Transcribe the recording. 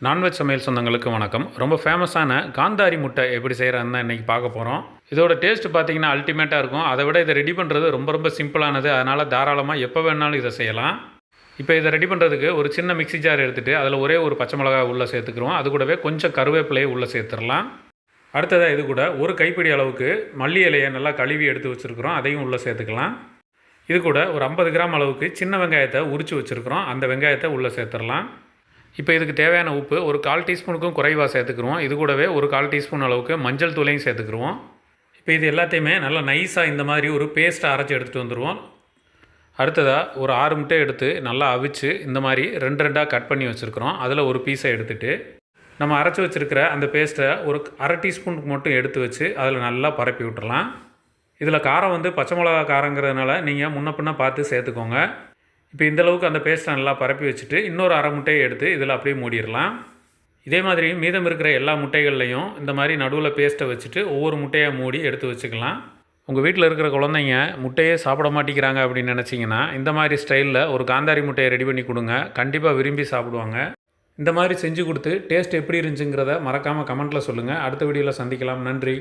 Non veg சமையல் சொந்தங்களுக்கு வணக்கம். ரொம்ப ஃபேமஸான காந்தாரி முட்டை எப்படி செய்கிறதுன்னு தான் இன்றைக்கி பார்க்க போகிறோம். இதோட டேஸ்ட் பார்த்தீங்கன்னா அல்டிமேட்டாக இருக்கும். அதை விட இதை ரெடி பண்ணுறது ரொம்ப சிம்பிளானது. அதனால் தாராளமாக எப்போ வேணாலும் இதை செய்யலாம். இப்போ இதை ரெடி பண்ணுறதுக்கு ஒரு சின்ன மிக்ஸி ஜார் எடுத்துகிட்டு அதில் ஒரே ஒரு பச்சை மிளகாய் உள்ளே சேர்த்துக்கிறோம். அது கூடவே கொஞ்சம் கருவேப்பிலையை உள்ளே சேர்த்துடலாம். அடுத்ததாக இது கூட ஒரு கைப்பிடி அளவுக்கு மல்லி இலையை நல்லா கழுவி எடுத்து வச்சுருக்குறோம். அதையும் உள்ளே சேர்த்துக்கலாம். இது கூட ஒரு 50 கிராம் அளவுக்கு சின்ன வெங்காயத்தை உரித்து வச்சுருக்குறோம். அந்த வெங்காயத்தை உள்ளே சேர்த்துடலாம். இப்போ இதுக்கு தேவையான உப்பு ஒரு 1/4 டீஸ்பூனுக்கும் குறைவாக சேர்த்துக்குருவோம். இது கூடவே ஒரு 1/4 டீஸ்பூன் அளவுக்கு மஞ்சள் தூளையும் சேர்த்துக்குருவோம். இப்போ இது எல்லாத்தையுமே நல்லா நைஸாக இந்த மாதிரி ஒரு பேஸ்ட்டை அரைச்சி எடுத்துகிட்டு வந்துடுவோம். அடுத்ததாக ஒரு 6 முட்டை எடுத்து நல்லா அவிச்சு இந்த மாதிரி 2 கட் பண்ணி வச்சுருக்குறோம். அதில் ஒரு பீஸை எடுத்துகிட்டு நம்ம அரைச்சி வச்சுருக்கிற அந்த பேஸ்ட்டை ஒரு 1/2 டீஸ்பூனுக்கு மட்டும் எடுத்து வச்சு அதில் நல்லா பரப்பி விட்டுறலாம். இதில் காரம் பச்சை மிளகா காரங்கிறதுனால நீங்கள் முன்ன பின்ன பார்த்து சேர்த்துக்கோங்க. இப்போ இந்தளவுக்கு அந்த பேஸ்ட்டை நல்லா பரப்பி வச்சுட்டு இன்னொரு 1/2 முட்டையை எடுத்து இதில் அப்படியே மூடிடலாம். இதே மாதிரி மீதம் இருக்கிற எல்லா முட்டைகள்லையும் இந்த மாதிரி நடுவில் பேஸ்ட்டை வச்சுட்டு ஒவ்வொரு முட்டையாக மூடி எடுத்து வச்சுக்கலாம். உங்கள் வீட்டில் இருக்கிற குழந்தைங்க முட்டையே சாப்பிட மாட்டேங்கிறாங்க அப்படின்னு நினச்சிங்கன்னா இந்த மாதிரி ஸ்டைலில் ஒரு காந்தாரி முட்டையை ரெடி பண்ணி கொடுங்க. கண்டிப்பாக விரும்பி சாப்பிடுவாங்க. இந்த மாதிரி செஞ்சு கொடுத்து டேஸ்ட் எப்படி இருந்துச்சுங்கிறத மறக்காமல் கமெண்ட்டில் சொல்லுங்கள். அடுத்த வீடியோவில் சந்திக்கலாம். நன்றி.